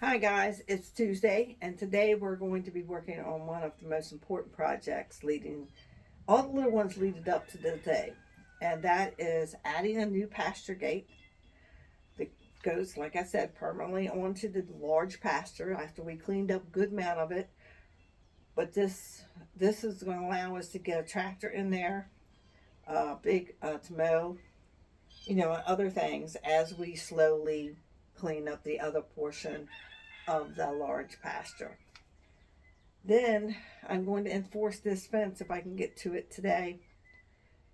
Hi guys, it's Tuesday and today we're going to be working on one of the most important projects leading, all the little ones leading up to the day. And that is adding a new pasture gate that goes, like I said, permanently onto the large pasture after we cleaned up a good amount of it. But this is going to allow us to get a tractor in there, big to mow, and other things as we slowly clean up the other portion of the large pasture. Then I'm going to enforce this fence if I can get to it today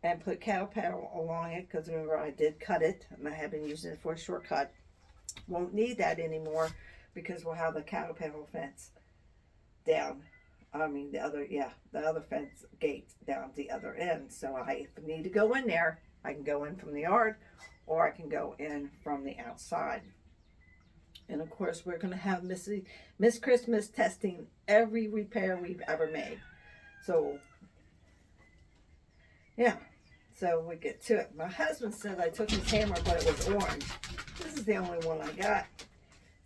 and put cattle paddle along it, because remember I did cut it and I have been using it for a shortcut. Won't need that anymore because we'll have the cattle paddle fence down. The other fence gate down the other end. So if I need to go in there, I can go in from the yard or I can go in from the outside. And of course, we're going to have Miss Christmas testing every repair we've ever made. So, yeah. So we get to it. My husband said I took his hammer, but it was orange. This is the only one I got.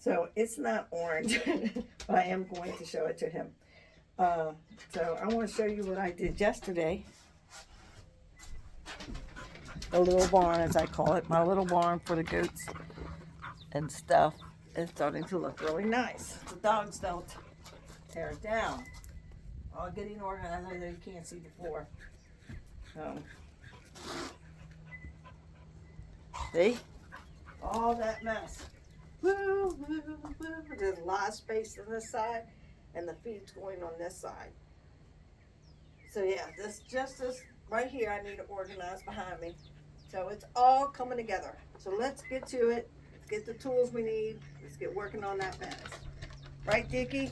So it's not orange, but I am going to show it to him. So I want to show you what I did yesterday. The little barn, as I call it, my little barn for the goats and stuff. It's starting to look really nice. The dogs don't tear it down. All getting organized. I know you can't see the floor. See? All that mess. Woo, woo, woo. There's a lot of space on this side, and the feed's going on this side. So yeah, this right here I need to organize behind me. So it's all coming together. So let's get to it. Let's get the tools we need. Let's get working on that fence. Right, Dickie?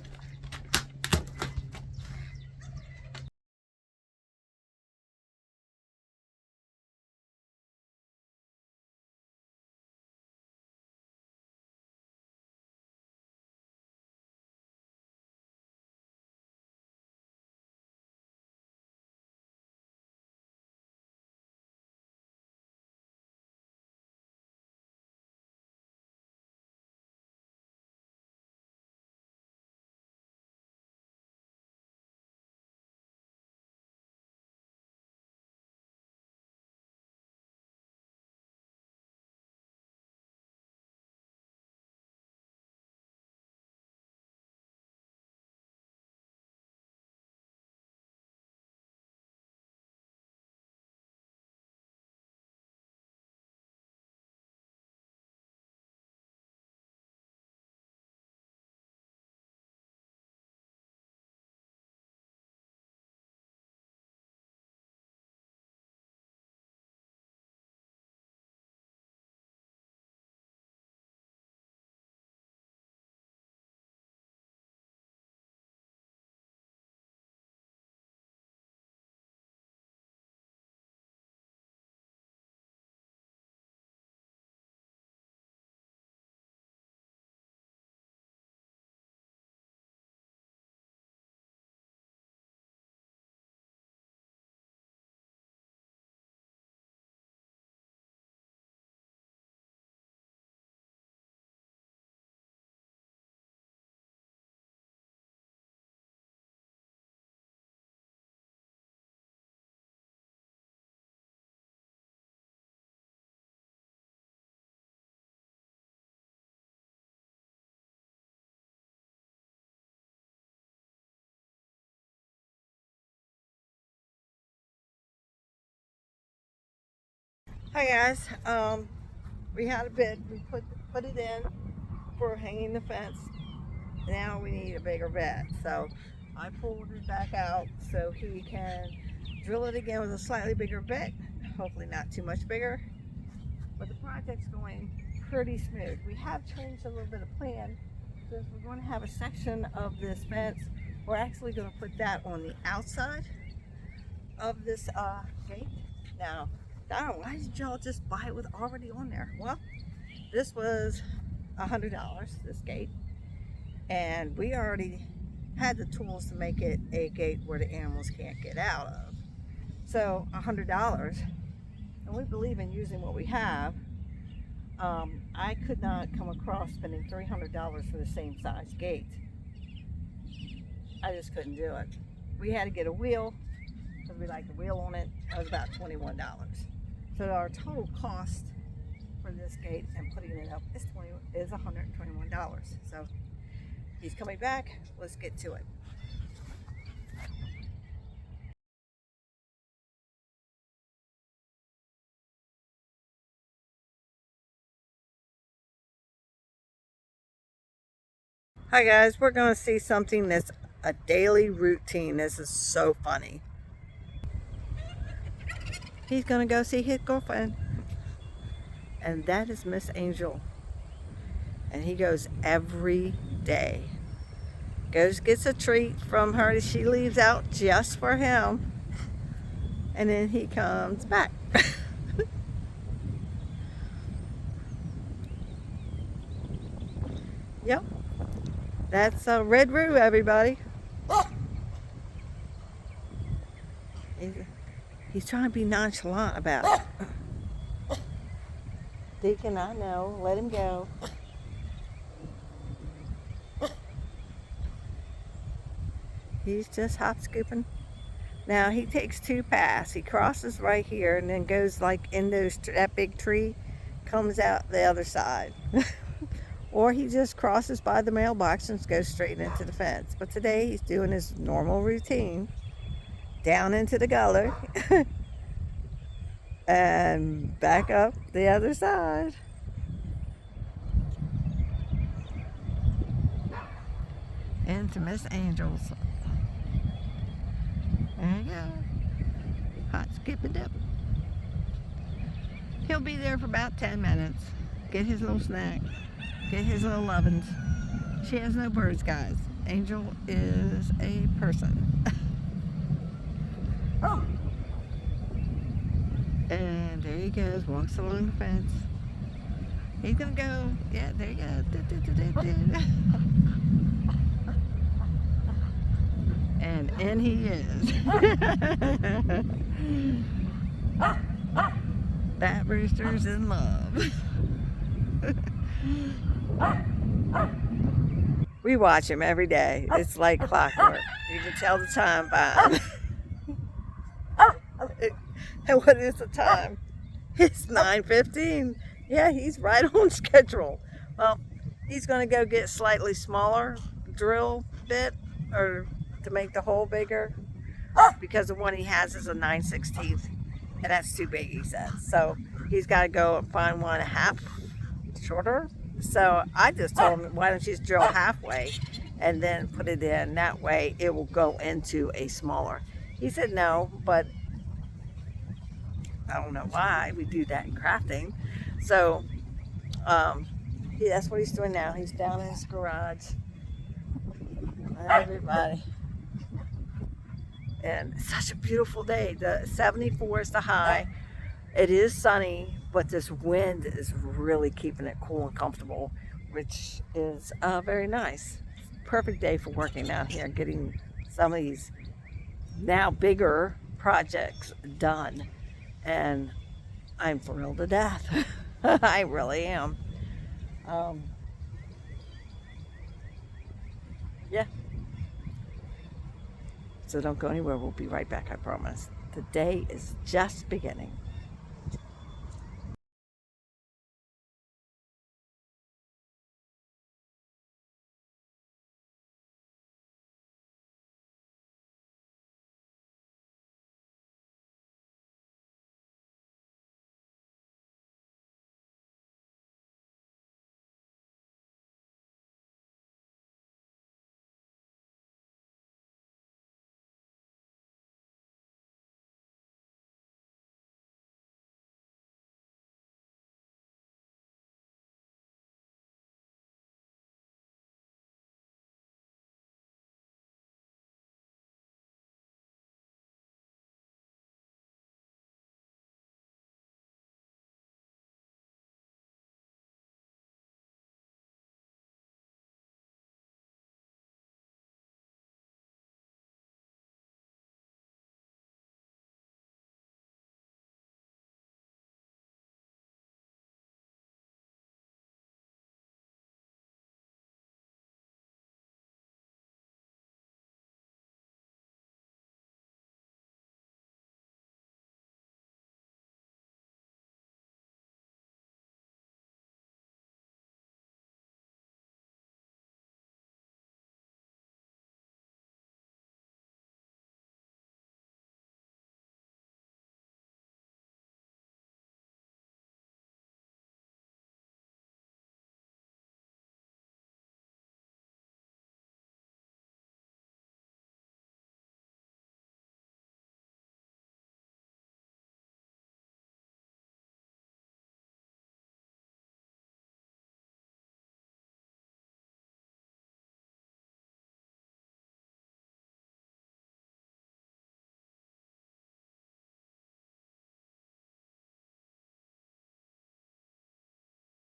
Hi guys. We had a bed. We put it in for hanging the fence. Now we need a bigger bed. So I pulled it back out so he can drill it again with a slightly bigger bit. Hopefully not too much bigger. But the project's going pretty smooth. We have changed a little bit of plan. Since we're going to have a section of this fence, we're actually going to put that on the outside of this gate. Now, I don't know, why did y'all just buy it with already on there? Well, this was $100, this gate, and we already had the tools to make it a gate where the animals can't get out of. So $100, and we believe in using what we have. I could not come across spending $300 for the same size gate. I just couldn't do it. We had to get a wheel because we like the wheel on it. It was about $21. So our total cost for this gate and putting it up is $121. So he's coming back. Let's get to it. Hi guys, we're going to see something that's a daily routine. This is so funny. He's going to go see his girlfriend, and that is Miss Angel. And he goes every day. Goes, gets a treat from her that she leaves out just for him, and then he comes back. Yep, that's a Red Roo, everybody. He's trying to be nonchalant about it. Deacon, I know. Let him go. He's just hop scooping. Now he takes two paths. He crosses right here and then goes like in that big tree, comes out the other side. Or he just crosses by the mailbox and goes straight into the fence. But today he's doing his normal routine. Down into the gully and back up the other side. Into Miss Angel's. There you go. Hot skip and dip. He'll be there for about 10 minutes. Get his little snack. Get his little lovin's. She has no birds, guys. Angel is a person. Oh. And there he goes, walks along the fence. He's gonna go, yeah, there you go. And in he is. That rooster's in love. We watch him every day. It's like clockwork. You can tell the time by him. And what is the time? It's 9:15. Yeah, he's right on schedule. Well, he's going to go get slightly smaller drill bit or to make the hole bigger because the one he has is a 9/16, and that's too big, he says. So he's got to go and find one a half shorter. So I just told him, why don't you just drill halfway and then put it in? That way it will go into a smaller. He said no, but I don't know why we do that in crafting. So yeah, that's what he's doing now. He's down in his garage. Everybody. And it's such a beautiful day. The 74 is the high. It is sunny, but this wind is really keeping it cool and comfortable, which is very nice. Perfect day for working out here, getting some of these now bigger projects done. And I'm thrilled to death. I really am. Yeah. So don't go anywhere. We'll be right back, I promise. The day is just beginning.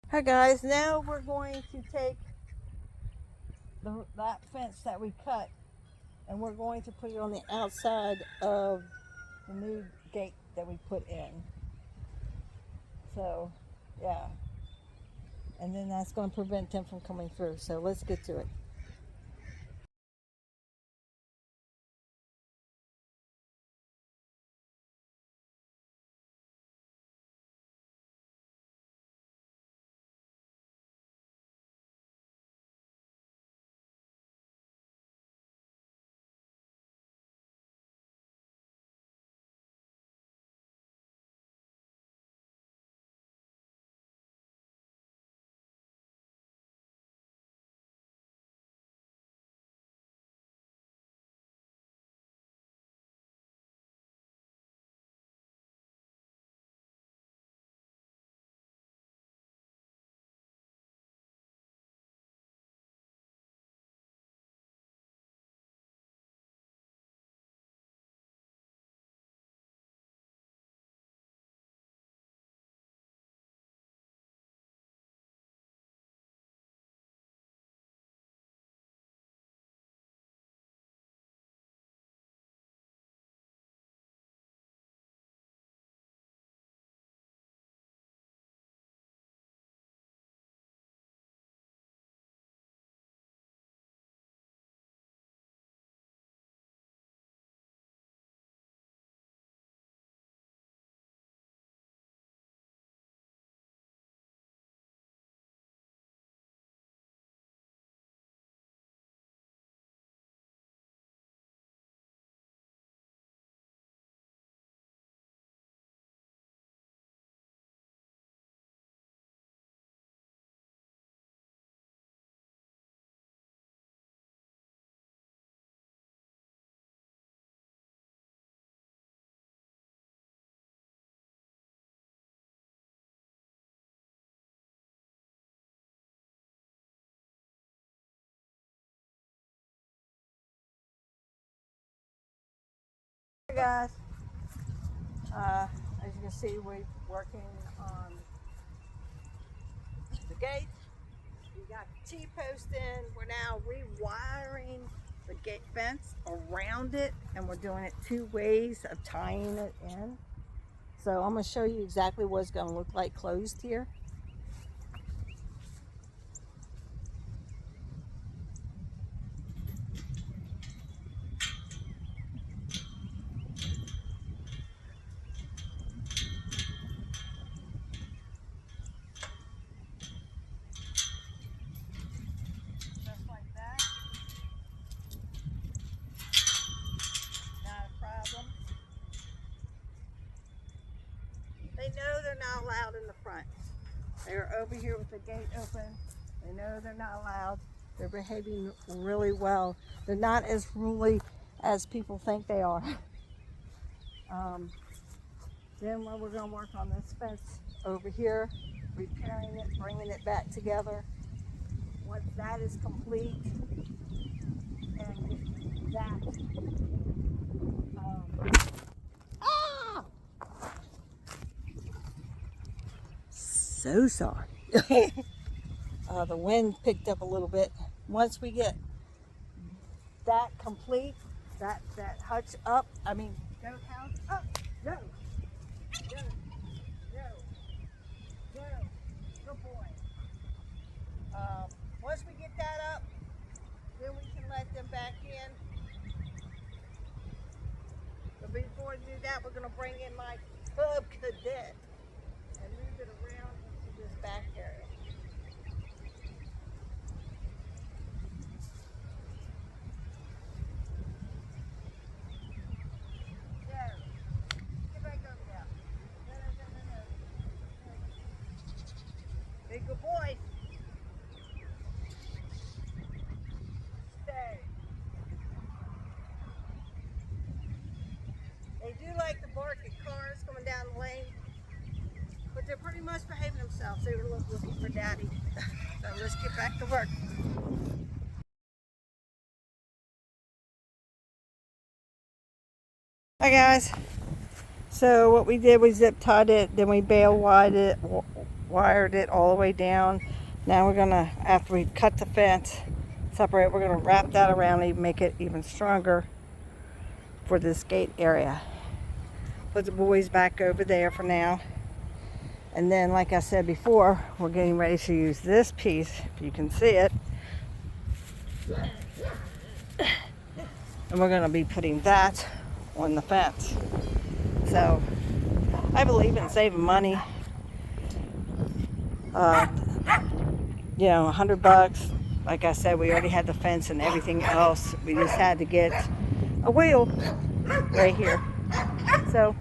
Hi guys, now we're going to take that fence that we cut and we're going to put it on the outside of the new gate that we put in. So, yeah. And then that's going to prevent them from coming through. So let's get to it. Hey guys, as you can see, we're working on the gate. We got the T-post in. We're now rewiring the gate fence around it, and we're doing it 2 ways of tying it in. So I'm going to show you exactly what it's going to look like closed here. Just like that. Not a problem. They know they're not allowed in the front. They're over here with the gate open. They know they're not allowed. They're behaving really well. They're not as ruly as people think they are. Then we're going to work on this fence over here, repairing it, bringing it back together. Once that is complete, and that, ah! So sorry. The wind picked up a little bit. Once we get that complete, that hutch up, goat house up, go, go, go, go, good boy. Once we get that up, then we can let them back in. But before we do that, we're going to bring in my Cub Cadet and move it around into this back area. There. Get back over there. No. Be good boy. Stay. They do like to bark at cars coming down the lane, but they're pretty much behaving themselves. They were looking for daddy. So let's get back to work. Hi guys. So what we did, we zip tied it, then we bale wired it all the way down. Now we're gonna, after we cut the fence, separate, we're gonna wrap that around and make it even stronger for this gate area. Put the boys back over there for now. And then, like I said before, we're getting ready to use this piece, if you can see it. And we're gonna be putting that on the fence. So, I believe in saving money. You know, $100. Like I said, we already had the fence and everything else. We just had to get a wheel right here. So,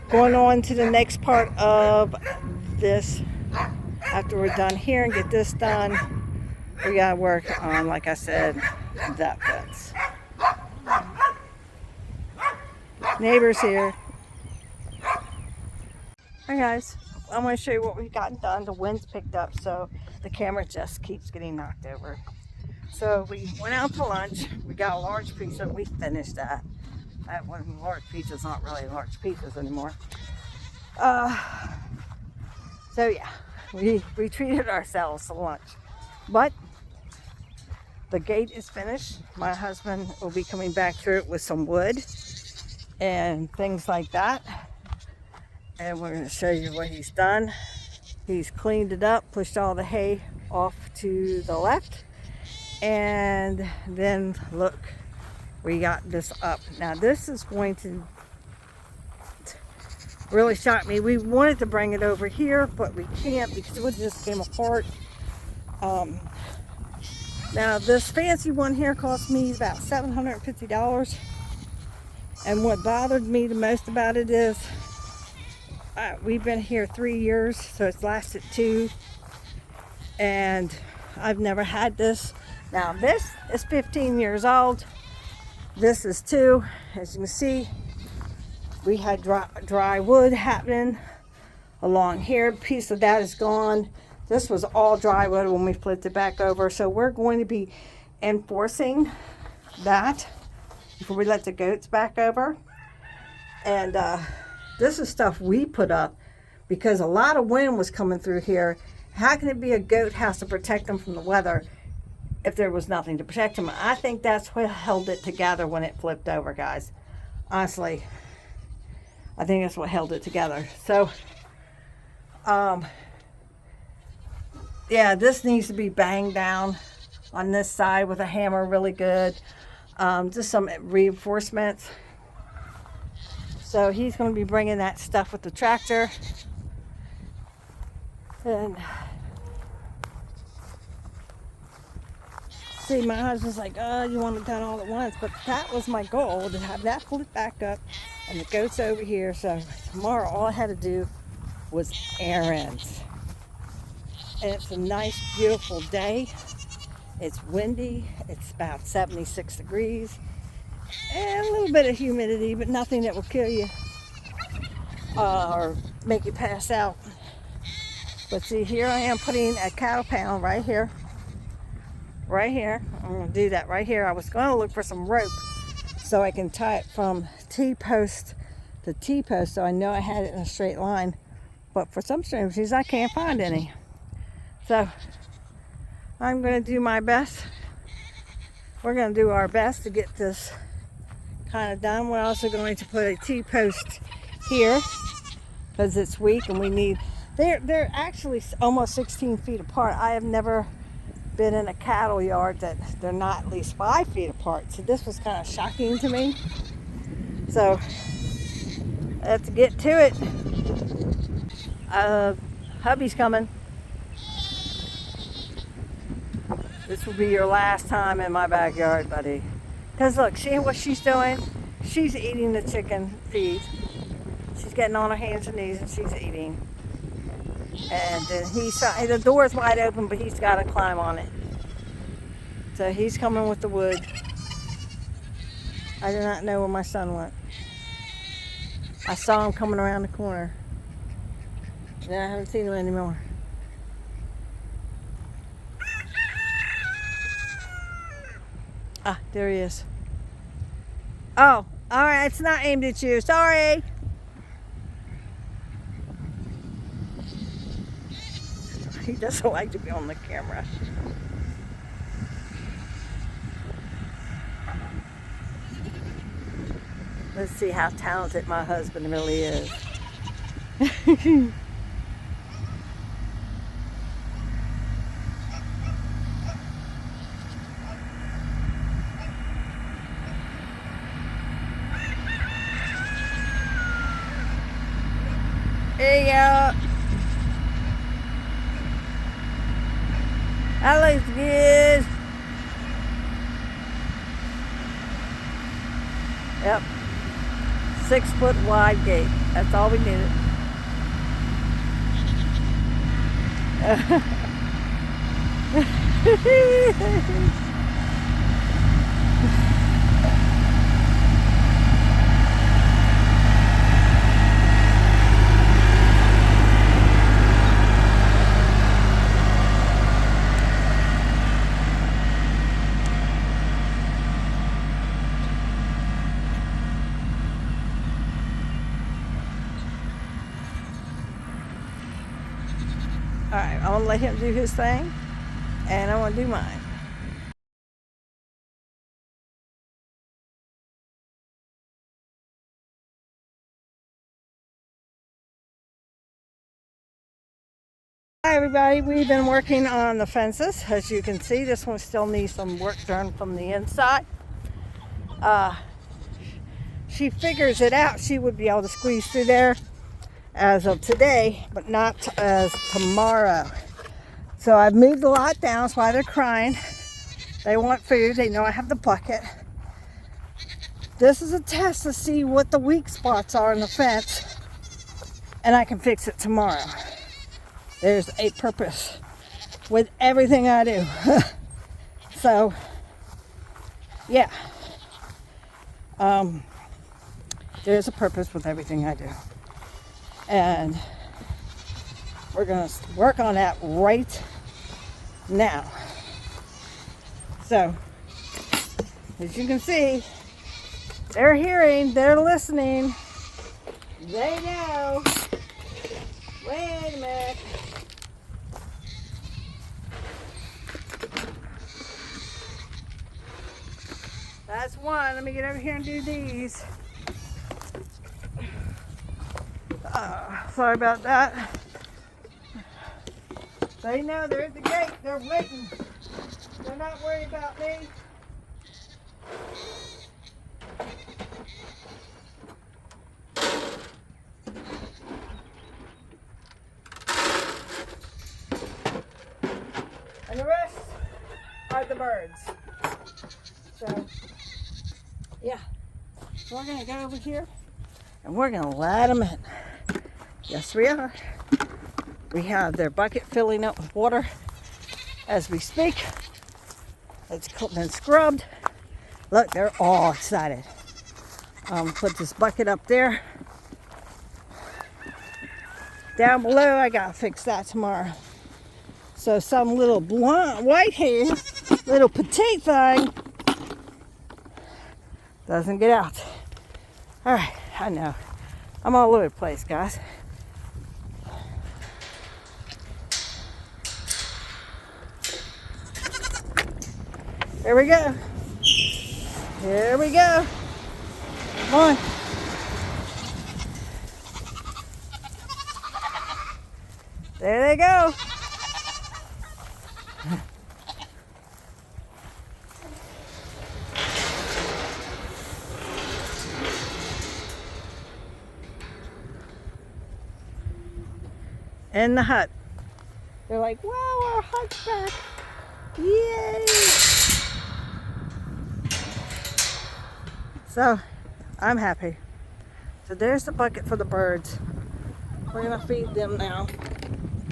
going on to the next part of this. After we're done here and get this done, we gotta work on, like I said, that fence. Neighbors here. Hi guys, I'm going to show you what we've gotten done. The wind's picked up, so the camera just keeps getting knocked over. So we went out to lunch. We got a large pizza. We finished that. That one large pizza's not really large pizzas anymore. So yeah, we treated ourselves to lunch. But the gate is finished. My husband will be coming back through it with some wood and things like that. And we're going to show you what he's done. He's cleaned it up, pushed all the hay off to the left. And then look, we got this up. Now this is going to really shock me. We wanted to bring it over here, but we can't because the wood just came apart. Now this fancy one here cost me about $750. And what bothered me the most about it is we've been here 3 years, so it's lasted 2, and I've never had this. Now this is 15 years old. This is 2. As you can see, we had dry wood happening along here. A piece of that is gone. This was all dry wood when we flipped it back over, so we're going to be enforcing that before we let the goats back over. And this is stuff we put up because a lot of wind was coming through here. How can it be a goat house to protect them from the weather if there was nothing to protect them? I think that's what held it together when it flipped over, guys. Honestly, I think that's what held it together. So, yeah, this needs to be banged down on this side with a hammer really good. Just some reinforcements. So he's going to be bringing that stuff with the tractor. And see, my husband's like, oh, you want it done all at once. But that was my goal, to have that flip back up and the goats over here. So tomorrow all I had to do was errands. And it's a nice, beautiful day. It's windy. It's about 76 degrees. And a little bit of humidity, but nothing that will kill you or make you pass out. But see, here I am putting a cattle pound right here. Right here. I'm going to do that right here. I was going to look for some rope so I can tie it from T-post to T-post so I know I had it in a straight line. But for some strange reason, I can't find any. So I'm going to do my best. We're going to do our best to get this kind of done. We're also going to put a T-post here because it's weak and we need, they're actually almost 16 feet apart. I have never been in a cattle yard that they're not at least 5 feet apart, so this was kind of shocking to me. So let's get to it. Hubby's coming. This will be your last time in my backyard, buddy. Because look, see what she's doing? She's eating the chicken feed. She's getting on her hands and knees and she's eating. And then the door's wide open, but he's got to climb on it. So he's coming with the wood. I do not know where my son went. I saw him coming around the corner. And I haven't seen him anymore. Ah, there he is. Oh, all right, it's not aimed at you. Sorry. doesn't like to be on the camera. Let's see how talented my husband really is. There you go. That looks good. Yep. 6 foot wide gate. That's all we needed. Alright, I want to let him do his thing, and I want to do mine. Hi everybody, we've been working on the fences. As you can see, this one still needs some work done from the inside. She figures it out. She would be able to squeeze through there as of today, but not as tomorrow. So I've moved the lot down. That's why they're crying. They want food. They know I have the bucket. This is a test to see what the weak spots are in the fence, and I can fix it tomorrow. There's a purpose with everything I do. So, yeah. There's a purpose with everything I do. And we're going to work on that right now. So, as you can see, they're hearing, they're listening. They know. Wait a minute. That's one. Let me get over here and do these. Sorry about that. They know they're at the gate. They're waiting. They're not worried about me. And the rest are the birds. So, yeah. So we're going to go over here and we're going to let them in. Yes, we are. We have their bucket filling up with water as we speak. It's been scrubbed. Look, they're all excited. Put this bucket up there. Down below, I gotta fix that tomorrow. So some little blonde, white-haired, little petite thing doesn't get out. All right, I know. I'm all over the place, guys. Here we go. Here we go. Come on. There they go. In the hut. They're like, wow, our hut's back. Yay! So, I'm happy. So there's the bucket for the birds. We're gonna feed them now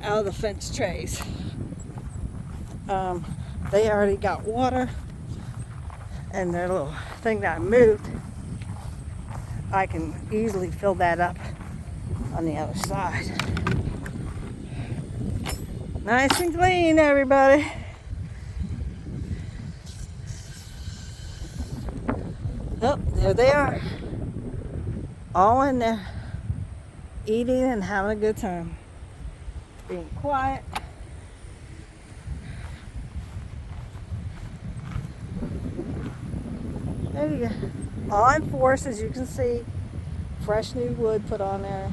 out of the fence trays. They already got water, and their little thing that I moved, I can easily fill that up on the other side. Nice and clean, everybody. Oh, there they are. All in there, eating and having a good time. Being quiet There you go. All in force, as you can see. Fresh new wood put on there.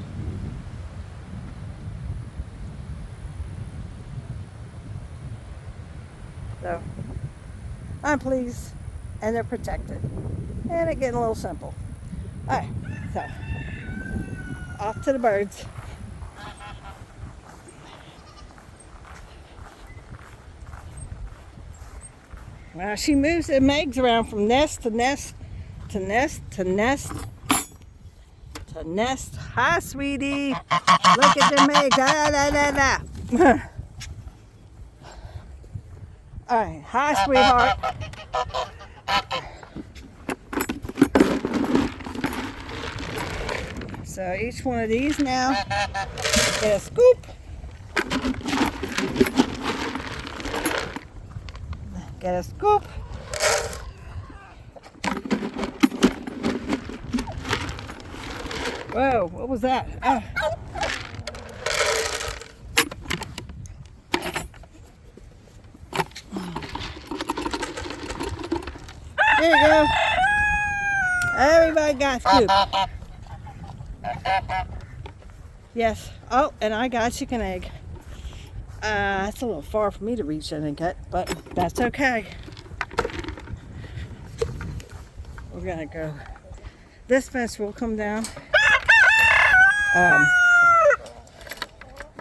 So, I'm pleased. And they're protected. And it's getting a little simple. Alright, so, off to the birds. Well, she moves the eggs around from nest to nest to nest to nest to nest. Hi, sweetie. Look at them eggs. Da, da, da, da. All right. Hi, sweetheart. So each one of these now, get a scoop. Get a scoop. Whoa, what was that? Oh. There you go. Everybody got a scoop. Yes. Oh, and I got a chicken egg. It's a little far for me to reach in and get, but that's okay. We're gonna go. This fence will come down.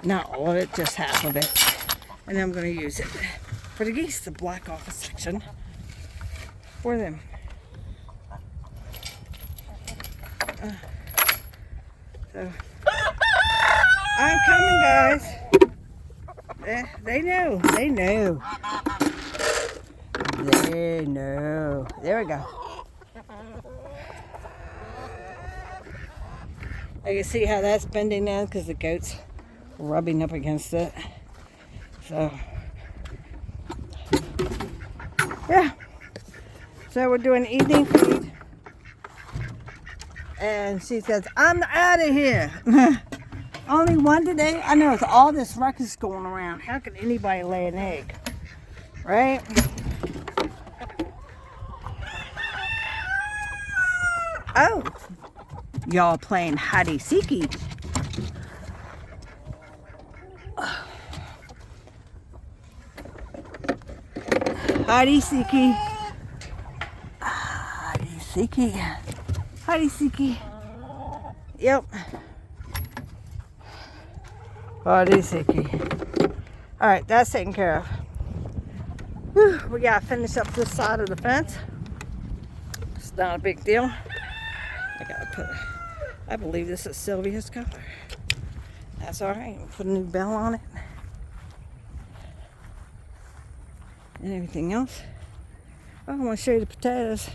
Not all of it, just half of it. And I'm gonna use it for the geese to block off a section for them. So I'm coming, guys. They know. They know. They know. There we go. I can see how that's bending now because the goat's rubbing up against it. So, yeah. So we're doing evening feed. And she says, I'm out of here. Only one today? I know, it's all this ruckus going around. How can anybody lay an egg? Right? Oh. Y'all playing hide-and-seeky. Hide-and-seeky. Hide-and-seeky. Hide-and-seeky. Yep. Hide-and-seeky. Alright, that's taken care of. Whew, we gotta finish up this side of the fence. It's not a big deal. I gotta put, I believe this is Sylvia's color. That's alright. We'll put a new bell on it. And everything else. Oh, I want to show you the potatoes.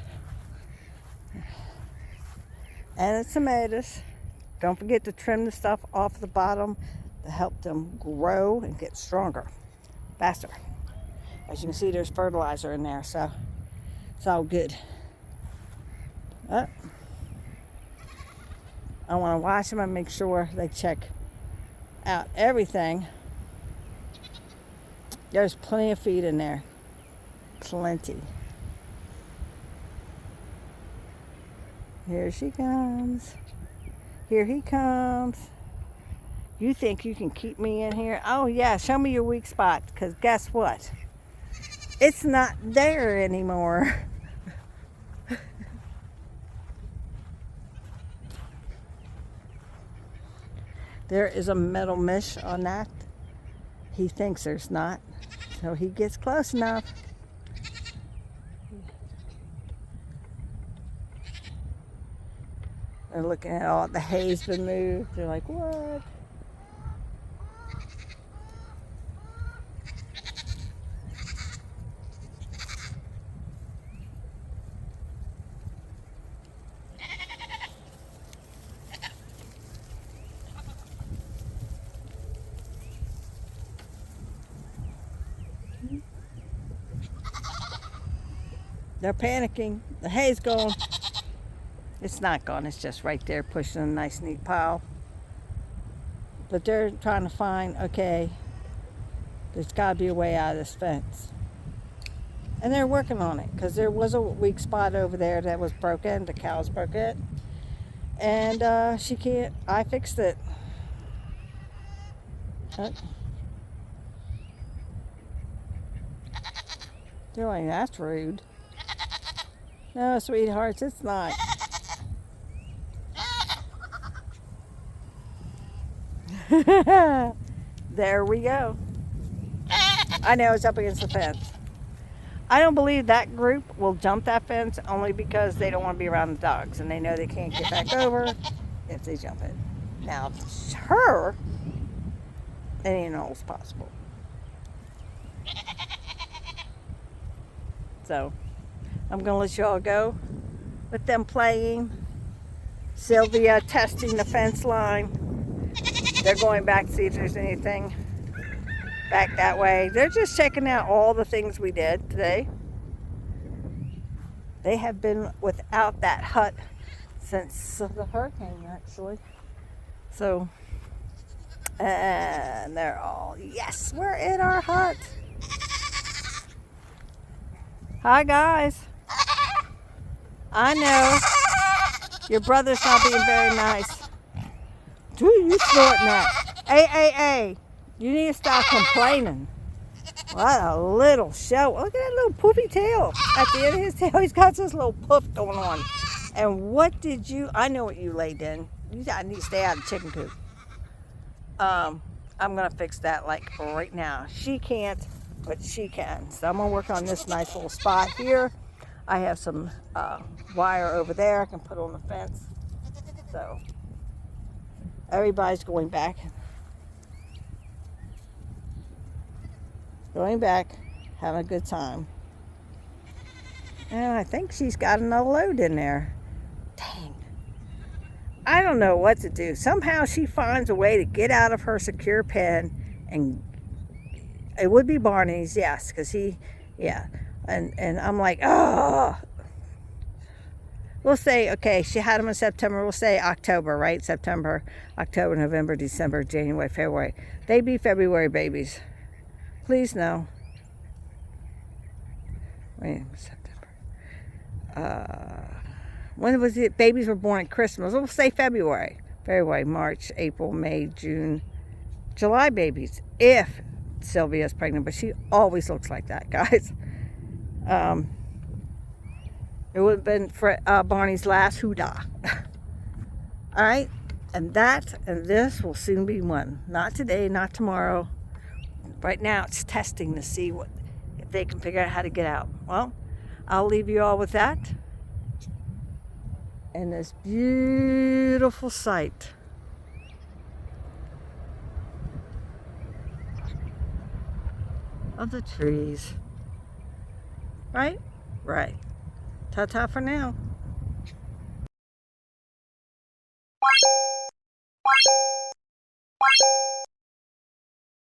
And the tomatoes. Don't forget to trim the stuff off the bottom to help them grow and get stronger, faster. As you can see, there's fertilizer in there, so it's all good. Oh. I want to wash them and make sure they check out everything. There's plenty of feed in there. Plenty. Here she comes. Here he comes. You think you can keep me in here? Oh yeah, show me your weak spot, because guess what? It's not there anymore. There is a metal mesh on that. He thinks there's not, so he gets close enough. They're looking at all the hay's been moved. They're like, what? They're panicking. The hay's gone. It's not gone. It's just right there pushing a nice neat pile. But they're trying to find, okay, there's got to be a way out of this fence. And they're working on it because there was a weak spot over there that was broken. The cows broke it. And she can't, I fixed it. They're like, that's rude. No, sweethearts, it's not. There we go. I know it's up against the fence. I don't believe that group will jump that fence only because they don't want to be around the dogs and they know they can't get back over if they jump it. Now, her, it ain't always possible. So, I'm going to let you all go with them playing. Sylvia testing the fence line. They're going back to see if there's anything back that way. They're just checking out all the things we did today. They have been without that hut since the hurricane, actually. So, and they're all, yes, we're in our hut. Hi, guys. I know your brother's not being very nice. Dude, you snorting that. Hey. You need to stop complaining. What a little show. Look at that little poofy tail. At the end of his tail, he's got this little poof going on. And what did you, I know what you laid in. You need to stay out of chicken coop. I'm going to fix that like right now. She can't, but she can. So I'm going to work on this nice little spot here. I have some wire over there I can put on the fence. So everybody's going back. Having a good time. And I think she's got another load in there. Dang. I don't know what to do. Somehow she finds a way to get out of her secure pen, and it would be Barney's, yes, because and I'm like, oh. We'll say, okay, she had them in September. We'll say October, right? September, October, November, December, January, February. They be February babies. Please no. Wait, September. When was it? Babies were born at Christmas. We'll say February. February, March, April, May, June, July babies. If Sylvia's pregnant, but she always looks like that, guys. It would have been for Barney's last hoodah. All right, and that and this will soon be one. Not today, not tomorrow. Right now, it's testing to see if they can figure out how to get out. Well, I'll leave you all with that and this beautiful sight of the trees. Right? Right. Ta-ta for now.